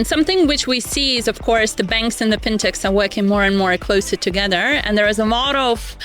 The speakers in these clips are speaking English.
something which we see is, of course, the banks and the fintechs are working more and more closer together. And there is a lot of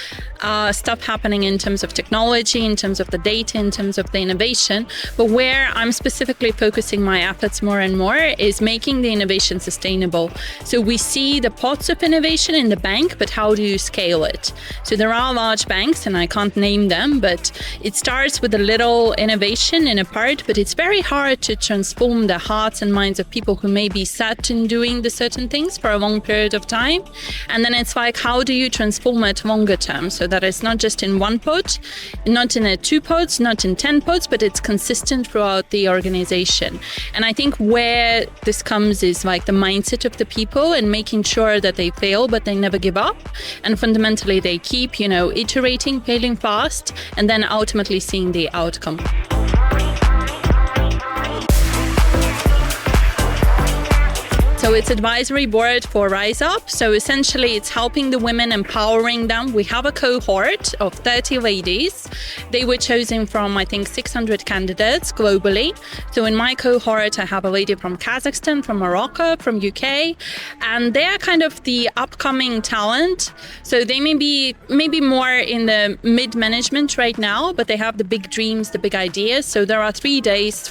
stuff happening in terms of technology, in terms of the data, in terms of the innovation. But where I'm specifically focusing my efforts more and more is making the innovation sustainable. So we see the pots of innovation in the bank, but how do you scale it? So there are large banks, and I can't name them, but it starts with a little innovation in a part, but it's very hard to transform the hearts and minds of people who may be set in doing the certain things for a long period of time. And then it's like, how do you transform it longer term? So that it's not just in one pod, not in 2 pods, not in 10 pods, but it's consistent throughout the organization. And I think where this comes is like the mindset of the people and making sure that they fail, but they never give up. And fundamentally, they keep, iterating, failing fast, and then ultimately seeing the outcome. So it's advisory board for Rise Up. So essentially it's helping the women, empowering them. We have a cohort of 30 ladies. They were chosen from, I think, 600 candidates globally. So in my cohort, I have a lady from Kazakhstan, from Morocco, from UK, and they are kind of the upcoming talent. So they may be more in the mid-management right now, but they have the big dreams, the big ideas. So there are 3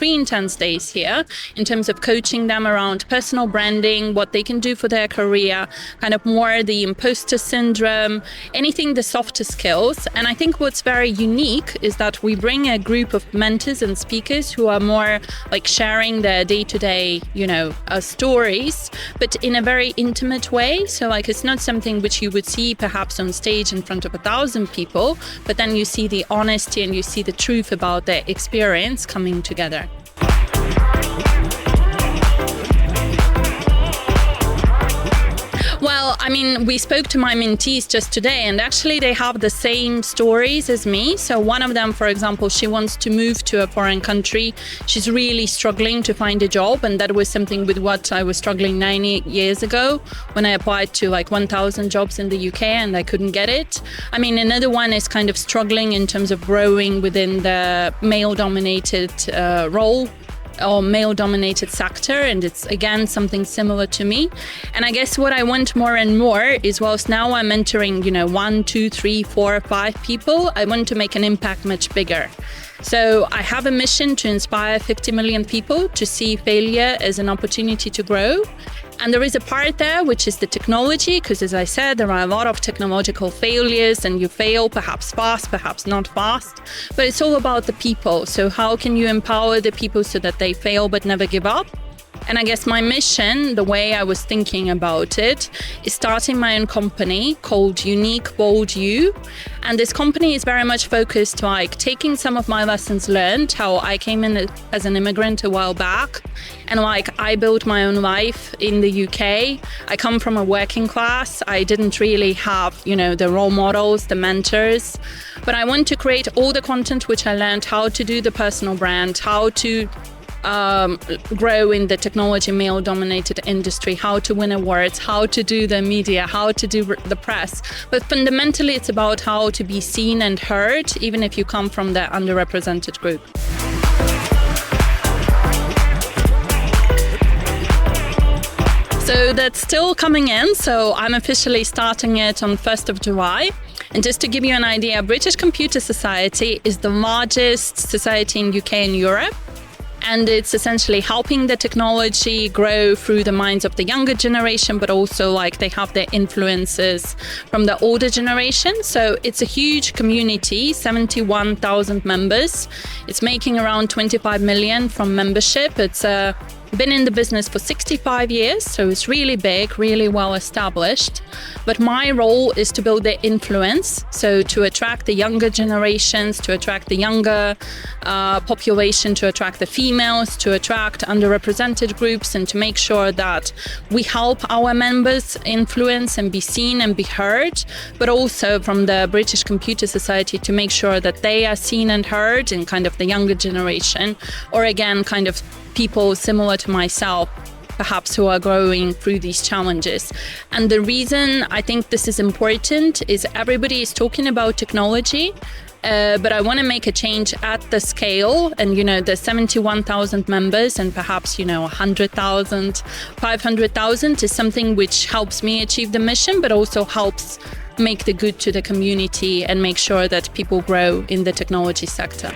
intense days here in terms of coaching them around personal branding, what they can do for their career, kind of more the imposter syndrome, anything the softer skills. And I think what's very unique is that we bring a group of mentors and speakers who are more like sharing their day-to-day, stories, but in a very intimate way. So like it's not something which you would see perhaps on stage in front of 1,000 people, but then you see the honesty and you see the truth about their experience coming together. Well, we spoke to my mentees just today, and actually they have the same stories as me. So one of them, for example, she wants to move to a foreign country. She's really struggling to find a job, and that was something with what I was struggling 9 years ago when I applied to like 1,000 jobs in the UK and I couldn't get it. Another one is kind of struggling in terms of growing within the male-dominated role or male-dominated sector, and it's again something similar to me. And I guess what I want more and more is, whilst now I'm mentoring 1, 2, 3, 4, 5 people, I want to make an impact much bigger. So I have a mission to inspire 50 million people to see failure as an opportunity to grow. And there is a part there which is the technology, because as I said, there are a lot of technological failures and you fail perhaps fast, perhaps not fast, but it's all about the people. So how can you empower the people so that they fail but never give up? And I guess my mission, the way I was thinking about it, is starting my own company called Unique Bold You. And this company is very much focused like taking some of my lessons learned, how I came in as an immigrant a while back. And like I built my own life in the UK. I come from a working class. I didn't really have, the role models, the mentors. But I want to create all the content which I learned, how to do the personal brand, how to grow in the technology male-dominated industry, how to win awards, how to do the media, how to do the press. But fundamentally, it's about how to be seen and heard, even if you come from the underrepresented group. So that's still coming in. So I'm officially starting it on 1st of July. And just to give you an idea, British Computer Society is the largest society in UK and Europe. And it's essentially helping the technology grow through the minds of the younger generation, but also like they have their influences from the older generation. So it's a huge community, 71,000 members. It's making around 25 million from membership. It's been in the business for 65 years, so it's really big, really well established. But my role is to build the influence, so to attract the younger generations, to attract the younger population, to attract the females, to attract underrepresented groups, and to make sure that we help our members influence and be seen and be heard, but also from the British Computer Society to make sure that they are seen and heard in kind of the younger generation, or again, kind of people similar to myself perhaps who are growing through these challenges. And the reason I think this is important is everybody is talking about technology, but I want to make a change at the scale. And, the 71,000 members and perhaps, 100,000, 500,000 is something which helps me achieve the mission, but also helps make the good to the community and make sure that people grow in the technology sector.